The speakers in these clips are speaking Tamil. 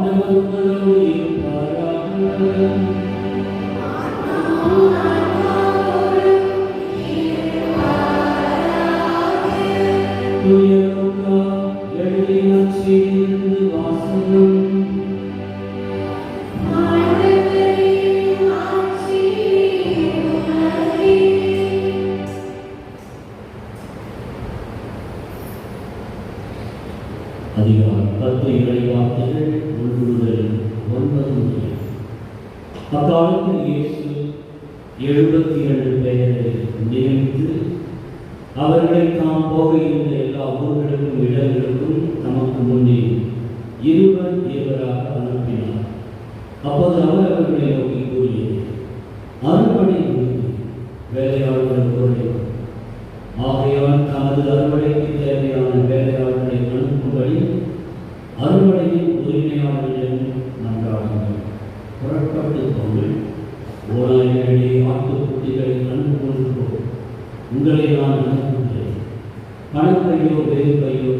ஆண்டவர் உங்களோடு இருப்பாராக. தூய லூக்கா எழுதிய நற்செய்தியிலிருந்து வாசகம். அதிகாரம் 10 இறைவார்த்தைகள் 1 முதல் 9 முடிய. அக்காலத்தில் இயேசு 72 பேரை நியமித்து அவர்களை தாம் போக இருந்த எல்லா ஊர்களுக்கும் இடங்களுக்கும் தமக்கு முன்னே இருவராக அனுப்பினார். அப்போது அவர் அவர்களை நோக்கி கூறியது, அறுவடை வேலையாளர்கள் குறைவு. ஆகையால் தமது அறுவடைக்கு தேவையான வேலையாளர்களை அனுப்பும்படி அறுவடையின் உரிமையாளர்களிடம் மன்றாடுங்கள். புறப்பட்டு போங்கள், ஓராயிரடி ஆட்டுக்குட்டிகளை அனுப்புவது உங்களை நான் அனுப்புகிறேன். பணப்பையோ வேறு பையோ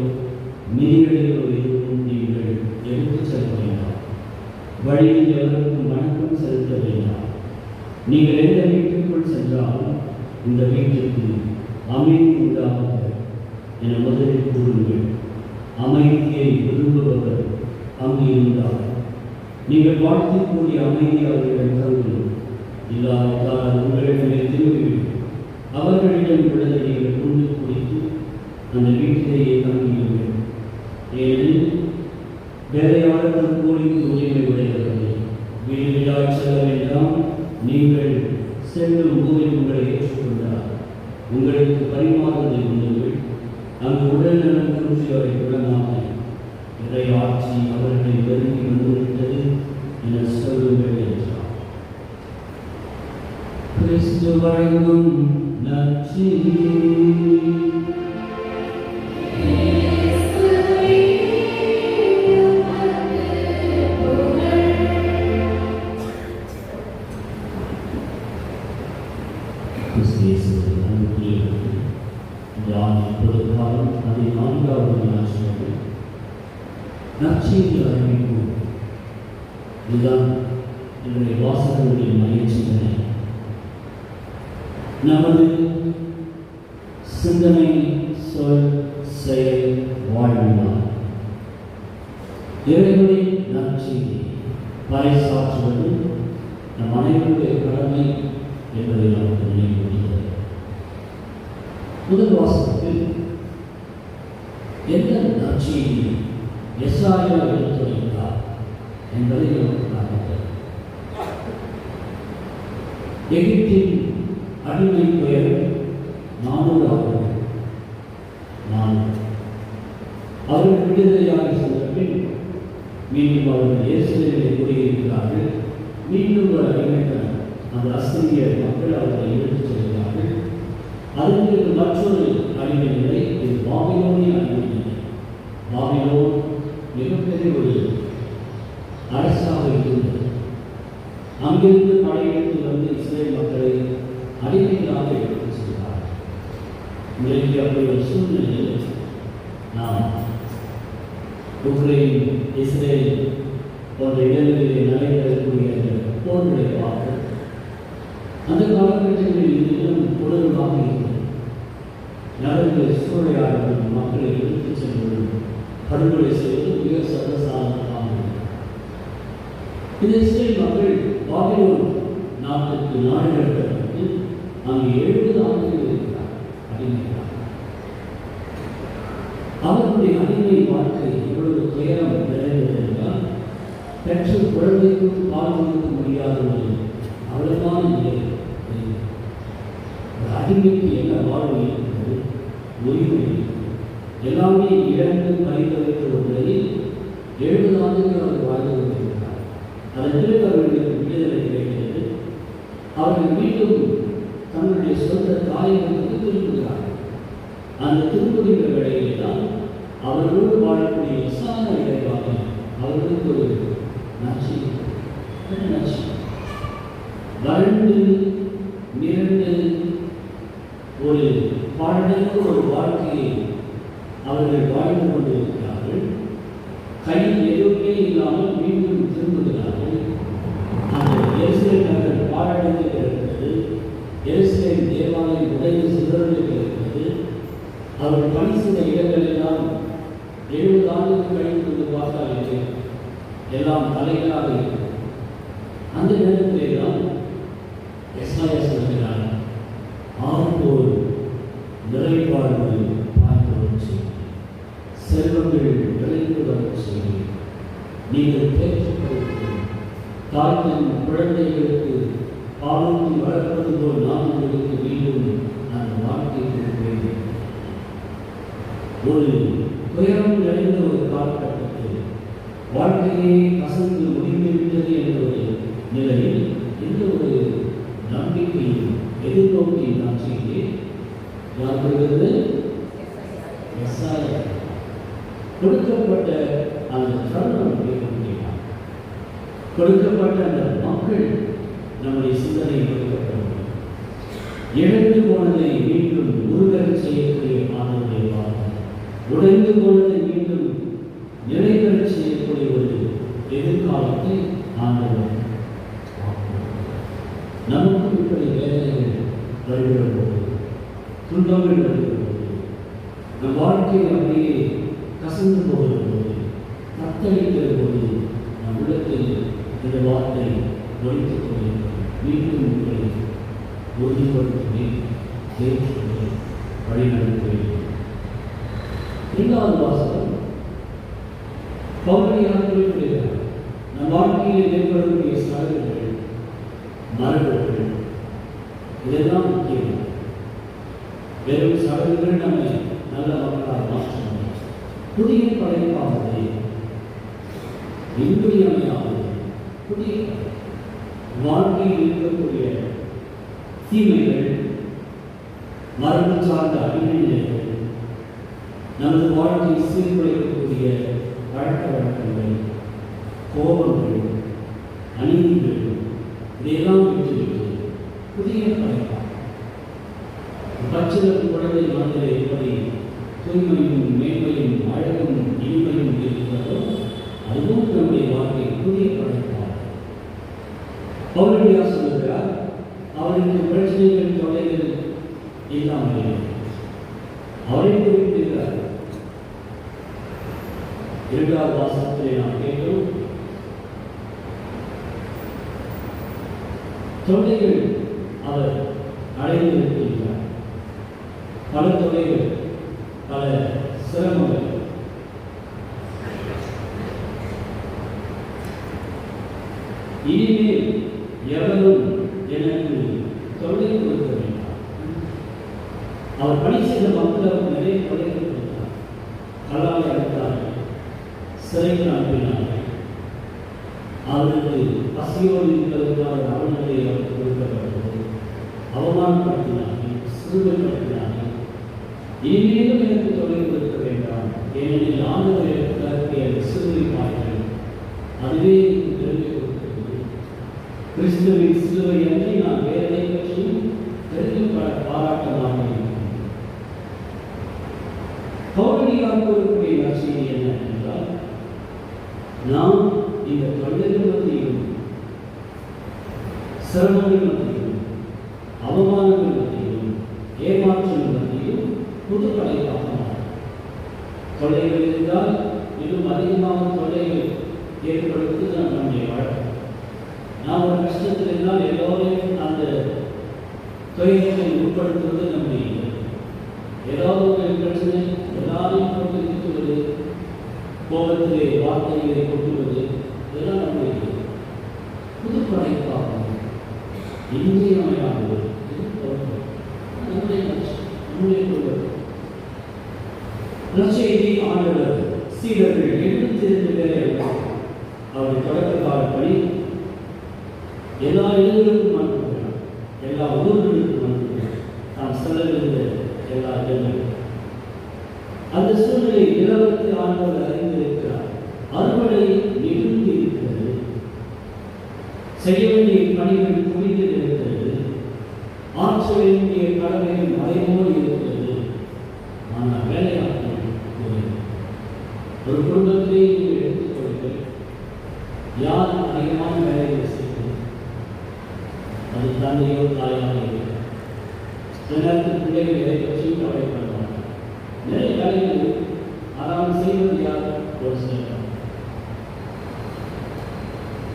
மிதிகளிலோ எதுவும் நீங்கள் எடுத்துச் செல்ல வேண்டாம். வழியில் எவருக்கும் வணக்கம் செலுத்த வேண்டாம். நீங்கள் எந்த வீட்டுக்குள் சென்றாலும் இந்த வீட்டுக்கு அமைதி உண்டாக என முதலில் கூறுங்கள். அமைதியை விரும்புபவர் அங்கு இருந்தால் நீங்கள் வாழ்த்திக்கூடிய அமைதி அவர்களிடம் தருங்கள். இல்லாவிட்டால் உங்களிடமே திரும்பிவிடும். அவர்களிடம் விடுதலை நீங்கள் கொண்டு குடித்து அந்த வீட்டிலேயே தங்கியுங்கள். ஏனெனில் வேலையாளர்கள் கூலிக்கு உரிமை உடையவர்கள். வீடு வீடாய் செல்ல வேண்டாம். நீங்கள் செல்லும் ஊரில் உங்களை ஏற்றுக்கொண்டார் உங்களுக்கு பரிமாறுவதை உண்டுங்கள். அங்கு உடல் நலம் குன்றியவரை உடனாக இறை ஆட்சி அவர்களை நெருங்கி வந்துவிட்டது என சொல்லுங்கள் என்றார். கிறிஸ்து வழங்கும் நற்செய்தி. நற்செய்தி அறிவிப்பு. இதுதான் என்னுடைய வாசகங்களுடைய மைய சிந்தனை. நமது சிந்தனை, சொல், செயல், வாழ்வினால் இறைவனின் நற்செய்தி பறைசாற்றுவது நம் அனைவருடைய கடமை என்பதை நமக்கு நினைவுறுகிறது. முதல் வாசகத்தில் எந்த நற்செய்தி எசாயா எடுத்துரைத்தார் என்பதை நமக்கு காட்டுகிறது. எகிப்தின் அடிமை பெயர் 400 ஆண்டுகள். அவர்கள் விடுதலையாக சென்ற பின் மீண்டும் அவர்கள் இயேசுவிலே குடியிருக்கிறார்கள். மீண்டும் ஒரு அடிமைத்தனம் அந்த அசிரிய மக்கள் அவர்களை எடுத்துச் செல்கிறார்கள். அதற்கு மற்றொரு அடிமை நிலை, இது பாபிலோனிய அடிமை நிலை. பாபிலோன் மிகப்பெரிய ஒரு அரசாக இருந்தது. அங்கிருந்து படையெடுத்து வந்து இஸ்ரேல் மக்களை அடிமைகளாக எடுத்து செல்கிறார்கள். இன்றைக்கு அப்படி ஒரு சூழ்நிலையில் நாம் உக்ரைன், இஸ்ரேல் போன்ற இடங்களிலே நடைபெறக்கூடிய போர்களை பார்த்து அந்த காலகட்டங்களில் இன்னும் கொடூரமாக இருக்கிறது. நகர்களை சூறையாடுவதும் மக்களை எடுத்துச் செல்வதும் படுகொலை செய்வது மிக சர்வசாதாரணமாக இருக்கிறது. இந்த இஸ்ரேல் மக்கள் பாபிலோன் நாட்டுக்கு நாடு கடத்தப்பட்டு அங்கு 70 ஆண்டுகள் இருக்கிறார் அடிமையாக. அவர்களுடைய அடிமை வாழ்க்கை எவ்வளவு துயரம் நிறைந்தது என்றால், பெற்ற குழந்தைக்கும் பால் கொடுக்க முடியாத ஒரு அவலமான நிலை. அடிமைக்கு என்ன வாழ்வு இருக்கிறது, உரிமை எல்லாமே இழந்து பறித்து வைத்த ஒரு நிலையில் 70 ஆண்டுகள் அவர் வாழ்ந்து கொண்டிருக்கிறார். அதன் பிறகு அவர்களுக்கு விடுதலை கிடைக்கிறது. அவர்கள் மீண்டும் தங்களுடைய சொந்த தாயகத்துக்கு திரும்புகிறார்கள். அந்த திரும்புகின்ற வேளையிலே தான் அவர்களோடு வாழக்கூடிய விசாரண இறைவாக அவர்களுக்கு ஒரு நற்செய்தி. வறண்டு மிரண்டு ஒரு பாடலுக்கு ஒரு வாழ்க்கையை அவர்கள் வாழ்ந்து கொண்டிருக்கிறார்கள். கையில் எதுவுமே இல்லாத இல்லாமல் மீண்டும் திரும்புகிறார்கள். அந்த எருசலேம் நகர் பாழடைந்து கிடக்கிறது. எருசலேம் தேவாலயம் உடைந்து சிதறந்து கிடக்கிறது. அவர் பணி செய்த இடங்களெல்லாம் 70 ஆண்டுகள் கழித்து பார்த்தாலே எல்லாம் தலைகளாக இருக்கிறது. அந்த நேரத்திலே தான் எஸ்ஐயா சொல்கிறார், ஆறுபோல் நிறைவாழ்வு பார்த்து செய்யும், செல்வங்கள் நிறைந்து வரச் செய்யும், நீங்கள் தேர்ச்சிப்படுத்த தாய் தன் குழந்தைகளுக்கு பாலூட்டி வளர்ப்பது போல் நான் உங்களுக்கு மீண்டும் அந்த வாழ்க்கையை கொடுப்பேன். ஒரு துயரம் நிறைந்த ஒரு காலகட்டத்தில் வாழ்க்கையே கசந்து முடிந்துவிட்டது என்ற ஒரு நிலையில் எந்த ஒரு நம்பிக்கையும் எதிர்நோக்கி நான் செய்கிறேன். யார் வருகிறது? எஸ்ஐயா. கொடுக்கப்பட்ட அந்த தருணம் கேட்கிறார். கொடுக்கப்பட்ட அந்த மக்கள் நம்முடைய சிந்தனை கொடுக்கப்படும். இழந்து போனதை மீண்டும் உருவச் செய்யக்கூடிய ஆனந்தை வார்த்தை, உடைந்து போனதை மீண்டும் நிறைவேறச் செய்யக்கூடிய ஒரு எதிர்காலத்தை ஆண்டவர் நமக்கு இப்படி வேலைகள் வருகிற போது, துன்பங்கள் வருகிற போது, நம் வாழ்க்கை அப்படியே கசந்து போகிற போது, தத்தளிக்கிற போது, நம் உள்ளத்தில் இந்த வார்த்தை ஒழித்துக் கொண்டிருக்கிறது. மீண்டும் உங்களை உறுதிப்படுத்துவேன், தேற்றுவேன், வழிநடத்துவேன். 2வது வாசகம் பவுலியாக குறிப்பிடுகிறார். நம் வாழ்க்கையில் ஏற்படக்கூடிய சடங்குகள், மரபுகள், இதெல்லாம் முக்கியம். வெறும் சடங்குகள் நம்மை நல்ல மக்களால் மாற்றணும். புதிய படைப்பாவது, இன்றியமையாவது, புதிய வாழ்க்கையில் இருக்கக்கூடிய தீமைகள், மரபு சார்ந்த அடிநிலைகள், நமது வாழ்க்கையை சீர்குலைக்கக்கூடிய பழக்க வழக்கங்கள், கோபங்கள், அநீதிகள், இதையெல்லாம் விட்டுவிட்டு புதிய படைப்பாக பச்சிலர் குழந்தை மனதிலே எப்படி தூய்மையும் மேன்மையும் அழகும் இனிமையும் இருக்கிறதோ, அதுவும் நம்முடைய வாழ்க்கை புதிய படைப்பாக. பவுலியா சொல்லுகிறார், அவருக்கு பிரச்சனைகள் தொலைகள் இல்லாமல் அவரை குறிப்பிடுகிறார். 2வது வாசகத்திலே நாம் கேட்டோம், தொல்லைகள் அவர் அடைந்திருக்கின்றார். பல தொல்லைகள், பல சிரமங்கள். இனிமேல் எவரும் எனக்கு தொல்லை கொடுக்க வேண்டாம். அவர் பணி செய்த மக்களுக்கு நிறைய தொல்லைகள் கொடுத்தார். கல்லால் அடித்தார்கள், சிறைக்கு அனுப்பினார்கள். அவருக்கு பசியோடு இருக்கிறதுக்கான அவர்களை அவருக்கு கொடுக்கப்பட்டது. அவமானப்படுத்தினார்கள், சிறுமைப்படுத்தினார்கள். இனிமேலும் எனக்கு தொல்லை கொடுக்க வேண்டாம், ஏனெனில் ஆண்டவர் எனக்கு சிறுமை பாய்கள் அதுவே தெரிந்து கொடுக்கிறது. கிறிஸ்துவின் சிலுவை அன்றி நான் வேறதை பற்றியும் தெரிந்து பாராட்டமாக இருக்கிறேன். பவுலியார் கூறக்கூடிய நற்செய்தி என்ன என்றால், நாம் இந்த தொல்லைகள் மத்தியிலும், சிரமங்கள் மத்தியிலும், அவமானங்கள் மத்தியிலும், ஏமாற்றங்கள் மத்தியிலும் புது படைப்பாக தொல்லைகள் இருந்தால் இன்னும் அதிகமாக தொல்லைகள் ஏற்படுவது நம்முடைய வழக்கம். நாம் ஒரு கஷ்டத்தில் இருந்தால் எல்லோரையும் அந்த தொழில்களை உட்படுத்துவது நம்முடைய ஏதாவது ஒரு பிரச்சனை எல்லாரையும் போட்டு நிறுத்துவது, கோபத்திலே வார்த்தைகளை கொட்டுவது, இதெல்லாம் நம்முடைய புது படைப்பாக இன்றியமையானது. நற்செய்தி ஆண்டவர் சீடர்கள் 72 பேரை அவருடைய தொடக்க காலப்படி எல்லா இடங்களுக்கும் அனுப்புகிறார், எல்லா ஊர்களுக்கும் அனுப்புகிறார், நாம் செல்லவிருந்த எல்லா இடங்களுக்கும். அந்த சூழ்நிலை நிலவரத்தை ஆண்டவர் அறிந்திருக்கிறார். அறுவடை மிகுந்து இருக்கிறது, செய்ய வேண்டிய பணிகள் குவிந்து இருக்கிறது, ஆற்ற வேண்டிய கடமைகள் மறைவோடு இருக்கிறது. ஆனால் வேலையாட்கள் ஒரு குடும்பத்திலே நீங்கள் எடுத்துக்கொள்ளுங்கள், தந்தையோ தாயாக இருக்கிறார். சில நேரத்தில் பிள்ளைகள் எதை பற்றியும் கவலைப்படுவாங்க. நிறைய வேலைகள் அதாவது செய்வது யார்? ஒரு சிலர்.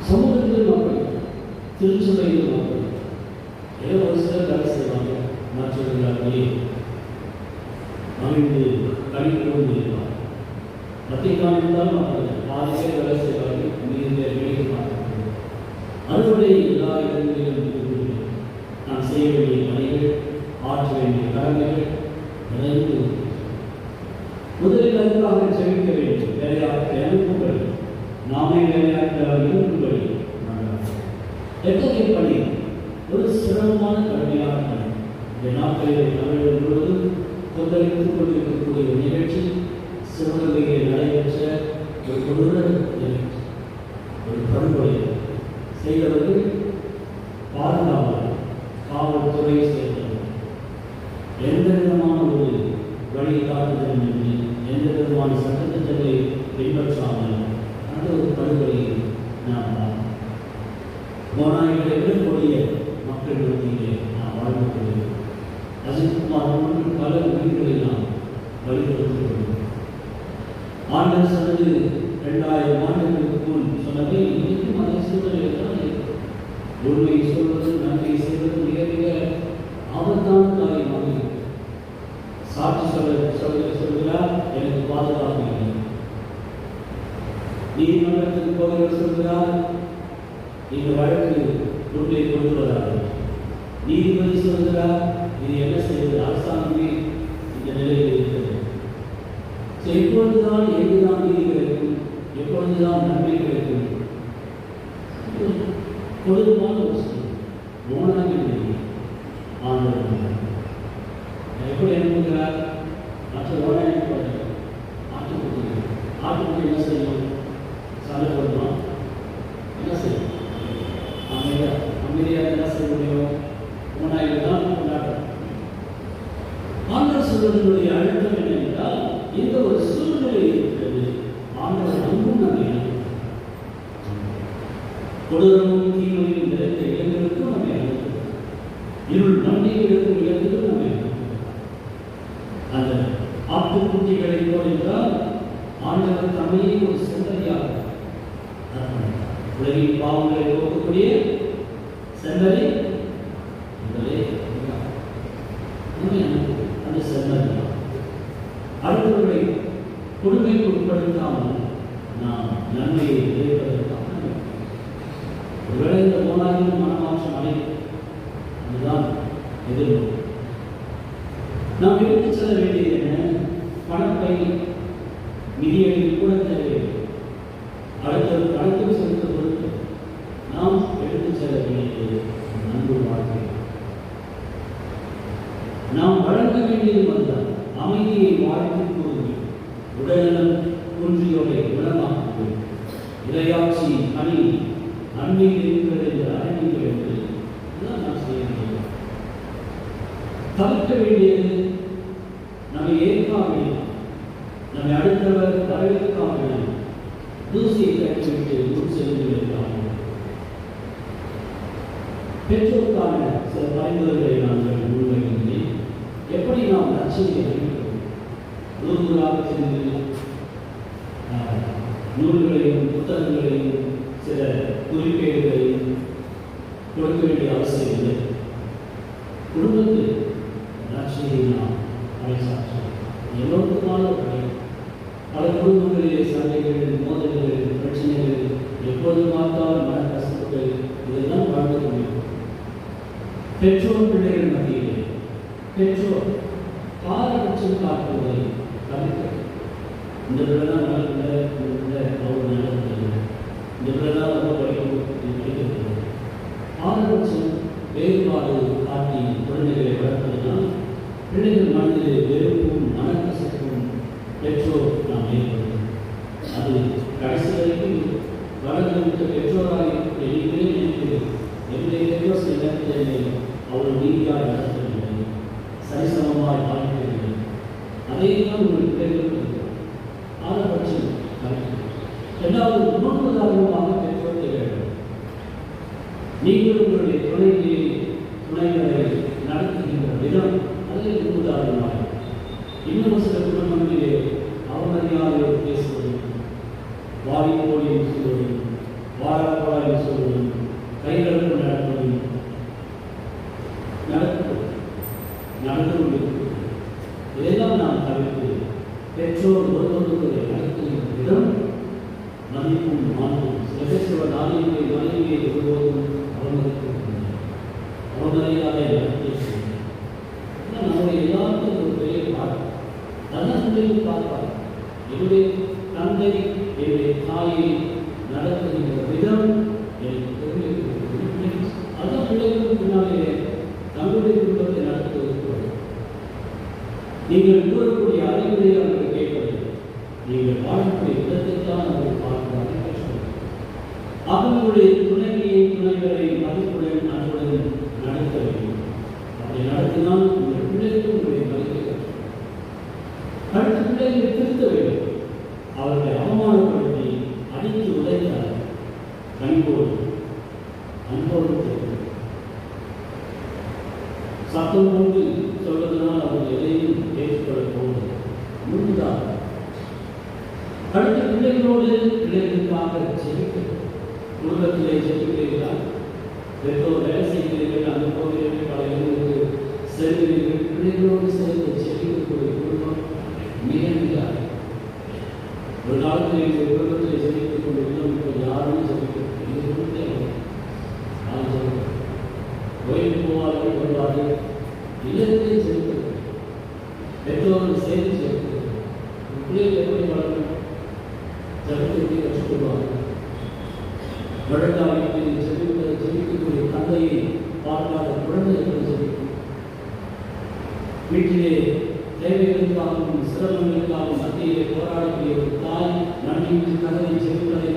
சமூகத்தில் மக்கள், திருச்சபையில் மக்கள் ஏதோ ஒரு சிலர் வேலை செய்வாங்க, மற்றவர்கள் அப்படியே அமைந்து கணிப்போடு இருப்பார். வத்திக்கான் இருந்தாலும் மக்கள் பாதி பேர் வேலை செய்வார்கள், மீது வெளியே பார்க்கிறார்கள். அறுவடை எல்லா இடங்களிலும் நாம் செய்ய வேண்டிய பணிகள், ஆற்ற வேண்டிய கடமைகள் நிறைந்து முதலில் அதுக்காக செவிக்க வேண்டும். வேலையாற்ற அனுப்பும்படி, நாமே வேலையாற்ற அனுப்பும்படி. எத்தகைய பணி? ஒரு சிரமமான கடுமையான பணி. இந்த நாட்களிலே தமிழகம் முழுவதும் கொந்தளித்துக் கொண்டிருக்கக்கூடிய ஒரு நிகழ்ச்சி சிவகங்கையிலே நடைபெற்ற ஒரு கொடூர நிகழ்ச்சி. ஒரு படுகொலை செய்தவர்கள் பாதுகாவலர், காவல்துறையை சேர்ந்தவர்கள். எந்த விதமான ஒரு வழிகாட்டுதலும் இன்றி, எந்த விதமான சட்டத்திட்டங்களை பின்பற்றாமல் அந்த ஒரு படுகொலையை நாம் பார்த்தோம். போனாய்களை விடக்கூடிய மக்கள் மத்தியிலே நாம் வாழ்ந்து கொள்கிறோம். அஜித்குமார் போன்ற பல உயிர்களை நாம் வழிபடுத்திக் கொள்கிறோம். ஆண்டவர் சொன்னது 2000 ஆண்டுகளுக்கு முன் சொன்னதை இன்னைக்கும் அதே சூழ்நிலையில் தான் இருக்கிறோம். உண்மையை சொல்வது, நன்மை செய்வது மிக மிக ஆபத்தான காரியமாக இருக்கிறது. சாட்சி சொல்கிறார், எனக்கு பாதுகாப்பு இல்லை. நீதிமன்றத்துக்கு போகிறவர் சொல்கிறார், இந்த வழக்கு உண்மையை கொண்டு வராது. நீதிபதி சொல்கிறார், இது என்ன செய்வது? அரசாங்கமே இந்த நிலையில் இருக்கிறது. எப்பொழுதுதான் எங்குதான் நீதி கிடைக்கும்? எப்பொழுதுதான் நன்மை கிடைக்கும்? கொடூரமான ஒரு சூழ்நிலை. ஓனாங்க ஆண்டவர் எப்படி அனுப்புகிறார்? மற்ற ஓனாங்க ஆட்டுக்குட்டி. ஆட்டுக்குட்டி என்ன செய்யும்? சண்டை போடுமா? என்ன செய்யும்? அமைதியாக என்ன செய்ய முடியும்? ஓனாய்கள் தான் கொண்டாடும். ஆண்டவர் சொல்வதனுடைய அழுத்தம் என்னவென்றால், இந்த ஒரு சூழ்நிலை இருக்கிறது. ஆண்டவர் நம்பும் நம்மை கொடூரமும் தீமையும் நிறைந்த இடங்களுக்கும் நம்மை அனுப்புகிறார். இருள் நம்பிக்கை இருக்கும் இடத்துக்கும் நம்மை அனுப்புகிறார். அந்த ஆட்டுக்குட்டிகளை போல் என்றால் ஆண்டவர் தம்மையே ஒரு செந்தலையாக அர்ப்பணித்தார். உலகின் பாவங்களை போக்கக்கூடிய செந்தலை அந்த செந்தலை அடுத்தவர்களை கொடுமைக்கு உட்படுத்தாமல் நாம் நன்மையை விளைவிப்பதற்காக ஒருவேளை இந்த போனாலும் மனமாற்றம் அடையும். அதுதான் எதிர்ப்பு. நாம் எடுத்துச் செல்ல வேண்டியது என்ன? பணப்பை, நிதியடியில் கூட தேவையில்லை. அடுத்த செலுத்த பொறுத்து நாம் எடுத்துச் செல்ல வேண்டியது அன்பு வாழ்க்கை. நாம் வழங்க வேண்டியது வந்தால் அமைதியை வாழ்த்து கூறுங்கள், உடல்நலம் குன்றியோரை குணமாக்குங்கள், இறையாட்சி அணி அன்மையில் இருக்கிறது என்று அறிவிக்க வேண்டும். இதுதான் நாம் செய்ய வேண்டியது. தவிர்க்க வேண்டியது நம்மை ஏற்காமல், நம்மை அடுத்தவர் வரவேற்காமல் தூசியை கட்டிவிட்டு முன் செல்லுங்கள். பெற்றோருக்கான சில பரிந்துரைகளை நாங்கள் முன்வைக்கின்றேன். எப்படி நாம் நற்செய்தியை அறிவிக்கிறோம்? நூறாக சென்று நூல்களையும் புத்தகங்களையும் சில குறிப்பேடுகளையும் கொடுக்க வேண்டிய அவசியம் இல்லை. குடும்பத்தில் நற்செய்தியை நாம் பறைசாற்றுவோம். எல்லோருக்குமான படை. பல குடும்பங்களிலே சண்டைகள், மோதல்கள், பிரச்சனைகள், எப்போது பார்த்தாலும் மன கஷ்டங்கள், இதெல்லாம் வாழ்ந்து கொண்டிருக்கும். பெற்றோர் பிள்ளைகள் மத்தியிலே பெற்றோர் பாரபட்சம் காட்டுவதை தவிர்க்க. இந்த பிள்ளைதான் அவர் நல்லது, இந்த பிள்ளைதான் ரொம்ப படிக்கிறது. பாரபட்சம் வேறுபாடு காட்டி குழந்தைகளை வளர்ப்பதனால் பிள்ளைகள் மனதிலே வெறுப்பும் மனக்கசப்பும் பெற்றோர் நாம் ஏற்படுத்தும். அது கடைசி வரைக்கும் வளர்ந்துவிட்ட பெற்றோராக என்னுடைய சில நேரத்தில் அவர்கள் நீதியாக நடத்தவில்லை, சரிசமமாக வாழ்க்கவில்லை. அதையெல்லாம் உங்கள் பிள்ளைகள் பாரபட்சம் கருத்து. இரண்டாவது, முன்னுதாரணமாக பெற்றோர் வேண்டும். நீங்கள் உங்களுடைய துணையை விதம் அதில் உதாரணமாக இன்னும் சில குடும்பங்களிலே அவமரியாதையோடு பேசுவதும், வாடி போடி என்று சொல்வதும், வாரப்போடா என்று சொல்வதும், கைகளுக்கு நடப்பதும் நடந்து கொண்டிருக்கிறது. இதெல்லாம் நாம் தவிர்த்து பெற்றோர் ஒருவருடைய நடத்துகின்ற விதம் மதிப்பும் மாண்பும். சில பேர் சொல்வார், நாளைக்கு மனைவியை ஒருபோதும் அவமதிக்கின்றனர், அவமரியாதை நடத்தி நம்முடைய எல்லாருக்கும் ஒரு பெரிய பாடம். அதான் பிள்ளைகள் பார்ப்பார், என்னுடைய தந்தை என்னுடைய தாயை நடத்துகின்ற விதம் எனக்கு தெரிவிக்கிறது. அதான் பிள்ளைகளுக்கு பின்னாலே தங்களுடைய குடும்பத்தை நடத்துவது. நீங்கள் கூறக்கூடிய அறிவுரை அவர்கள் கேட்பது, நீங்கள் வாழக்கூடிய விதத்தைத்தான் அவர்கள் பார்க்கிறார்கள். அவர்களுடைய துணைவியை துணைவரை மதிப்புடன் அன்புடன் நடத்த வேண்டும். அப்படி நடத்தினால் உங்கள் பிள்ளைகளுக்கு உங்களுடைய மதிப்பை அடுத்த பிள்ளைகளை திருத்த வேண்டும். அவர்களை அவமானப்படுத்தி அடித்து உதைத்தார் கண்போடு அன்போடு சத்தம் போட்டு சொல்வதனால் அவர்கள் எதையும் ஏற்றுக்கொள்ள போவது முன்னுதான். அடுத்த பிள்ளைகளோடு பிள்ளைகளுக்காக செவிக்க குடும்பத்திலே செவிக்கிறீர்கள், பெற்றோர் வேலை செய்கிறீர்கள், அந்த கோவிலுக்கு பழைய செல்கிறீர்கள், பிள்ளைகளோடு சேர்ந்து செவிக்கக்கூடிய குடும்பம் மிக மிக ஒரு காலத்தில் எங்கள் குடும்பத்தில் செவித்துக் கொண்டிருந்தோம். இப்போ யாரும் செவிக்க கோயிலுக்கு போவார்கள், வருவார்கள், இல்லத்தை செலுத்துவது, பெற்றோர்கள் சேர்த்து செலுத்துவது. பிள்ளைகள் எப்படி வளர்க்கணும்? ஜபத்தை எப்படி கற்றுக்கொள்வார்கள்? வழக்காக செலுத்தக்கூடிய தந்தையை பார்க்காத குழந்தை எப்படி செலுத்தும்? வீட்டிலே தேவைகளுக்காகவும் சிரமங்களுக்காகவும் மத்தியிலே போராடக்கூடிய ஒரு தாய் நன்றிக்கு கதவை செலுத்துவதை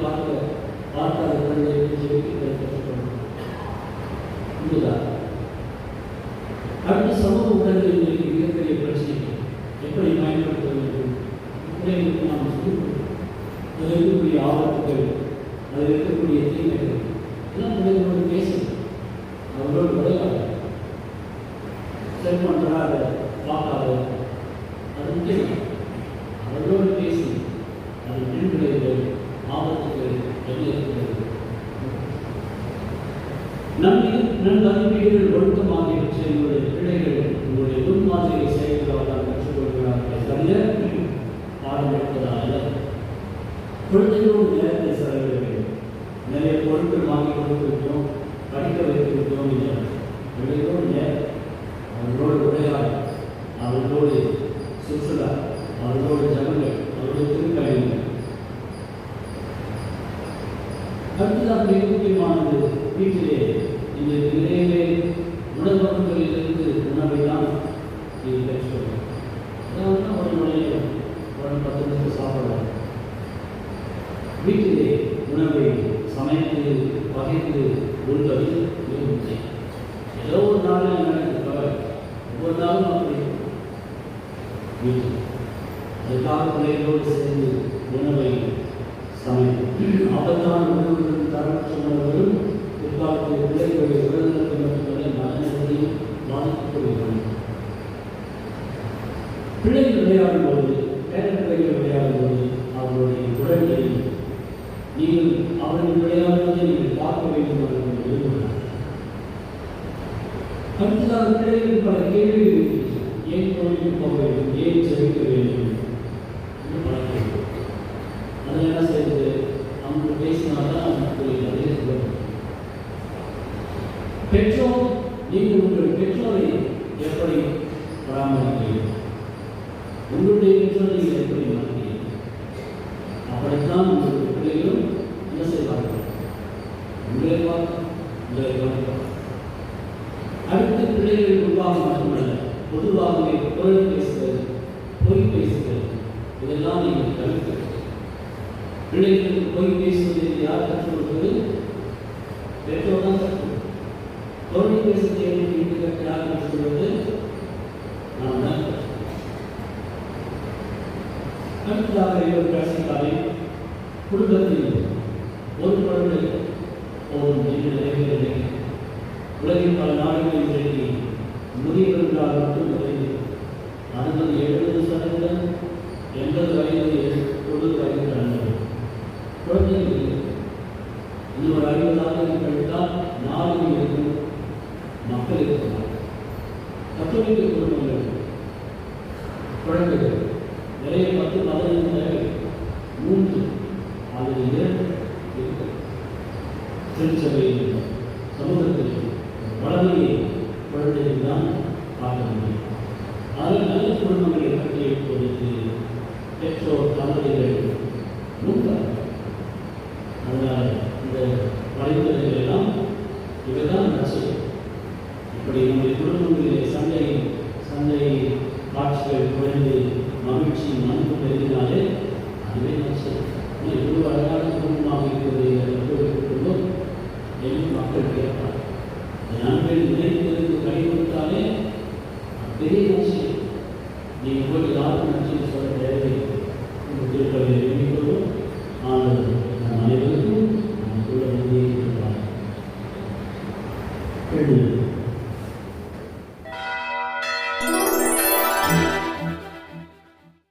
பார்க்காத குழந்தை எப்படி செலுத்தி அடுத்த சமூக உடல்களில் மிகப்பெரிய பிரச்சனை எப்படி பயன்படுத்த வேண்டும்? பிள்ளைகளுக்கு நாம் சொல்லிக் அதில் இருக்கக்கூடிய ஆபத்துகள், அதில் இருக்கக்கூடிய தீமைகள் எல்லாம் பிள்ளைகளோடு பேசணும். அவர்களோடு விளையாட செல்போன் தராத பார்க்காத அது முக்கியம். அவர்களோடு பேசி அது பின் விளைவுகள் ஆபத்துகள் என்ன இருக்கிறது. நன்மதிப்பீடுகள் ஒழுக்கமாகிவிட்டு உங்களுடைய பிள்ளைகள் உங்களுடைய முன்மாதிரியை செயல்படுவதாக கற்றுக்கொள்கிறார்கள். தவிர பாடம் எடுப்பதாக குழந்தைகளோடு நேரத்தை செலவிட வேண்டும். நிறைய பொருட்கள் வாங்கி கொடுத்திருக்கிறோம், படிக்க வைத்திருக்கிறோம். இல்லை, பிள்ளைகளோடு நேரம், அவர்களோடு உரையாடல், அவர்களோடு சுற்றுலா, அவர்களோடு ஜனங்கள், அவர்களுடைய திருக்கலைகள். அடுத்ததாக மிக முக்கியமானது, வீட்டிலே இந்த நிறைய உணவகங்களிலிருந்து உணவை தான் நீங்கள் பெற்றுள்ளோம். அதாவது ஒரு முறையில் ஒரு 10 நிமிஷம் சாப்பிடலாம். வீட்டிலே உணவை சமைத்து பகிர்ந்து உண்பது மிக முக்கியம். ஏதோ ஒரு நாளில் நடக்குது தவிர ஒவ்வொரு நாளும் அப்படி வீட்டில் அதுக்காக பிள்ளைகளோடு சேர்ந்து உணவை சமைத்து ஆபத்தான உணவுகளுக்கு தரம் சொன்னவர்களும் பிற்காலத்தில் பிள்ளைகளுடைய உடல்நலத்தை மட்டுமல்ல மனநிலையையும் பாதிக்கப்படுகிறது. பிள்ளைகள் விளையாடும் போது, பேர பிள்ளைகள் விளையாடும் போது அவர்களுடைய உடல்நிலை நீங்கள் அவர்கள் விளையாடுவதை நீங்கள் பார்க்க வேண்டும் என்று விரும்புகிறார். அடுத்ததாக பிள்ளைகள் பல கேள்விகள், ஏன் கோயிலுக்கு போக வேண்டும், ஏன் செவிக்க வேண்டும் என்று பல கேள்வி. அதில் என்ன செய்வது? அவங்க பேசினால்தான் அவங்களுக்கு அதே சொல்ல. பெற்றோர், நீங்கள் உங்கள் பெற்றோரை எப்படி பராமரிக்கிறீர்கள்? உங்களுடைய பெற்றோரை நீங்கள் எப்படி மாற்றுகிறீர்கள்? அப்படித்தான் உங்களுடைய பிள்ளைகளும் என்ன செய்வார்கள்? உங்களை பார்க்க. அடுத்த பிள்ளைகள் உருவாக மட்டுமல்ல, பொதுவாகவே குரல் பேசுகிறது, பொய் பேசுகிறது, இதெல்லாம் நீங்கள் தவிர்க்கிறது. பிள்ளைகளுக்கு பொய் பேசுவதை யார் கற்றுக் கொடுப்பது? பெற்றோர் தான் கற்றுக் கொடுப்பது. பொருள் பேசுவதை வீட்டுக்கு யார் கற்றுக் கொடுப்பது? நாம் தான். அடுத்ததாக ஒரு கடைசிக்காலை குடும்பத்தில் ஒரு குழந்தை போதும் என்று நினைக்கிறேன். உலகின் பல நாடுகளில் இன்றைக்கு முதியவர்களால் மட்டும் நிறைவு 60-70% 80 வயது 90 வயது கடந்தவர். குழந்தைகள் இல்லை. இன்னொரு 50 ஆண்டுகள் கழித்தால் 4 இருக்கும் மக்கள் இருக்கிறார். கத்தோலிக்க குடும்பங்கள் குழந்தைகள் நிறைய 10-15 தேவை 3 அல்லது 2 இருக்கிறது. திருச்சபையில் சமூகத்தில் வளமையை குழந்தைகள் தான் பார்க்க முடியும். அதில் நல்ல குடும்பங்களை கட்டியெழுப்பதற்கு பெற்றோர் தந்தைகள் முன்பாக. அதனால் இந்த படைப்புகள் எல்லாம் இவைதான் லட்சியம். இப்படி நம்முடைய குடும்பங்களிலே சண்டை காட்சிகள் குறைந்து மகிழ்ச்சி அன்பு பெருகினாலே அதுவே லட்சியம். இவ்வளவு அழகான குடும்பமாக இருக்கிறது குடும்பம் எல்லாம் மக்கள் கேட்பார். நண்பர்கள் நினைத்திருந்து கை கொடுத்தாலே பெரிய லட்சியம். நீங்கள் போய் யாருக்கும் லட்சியம் சொல்ல தேவை. இந்த திருப்பதியை எண்ணிக்கொள்ளும். ஆனால் நம் அனைவருக்கும் நமக்குள்ள நன்றியை கொடுப்பார்.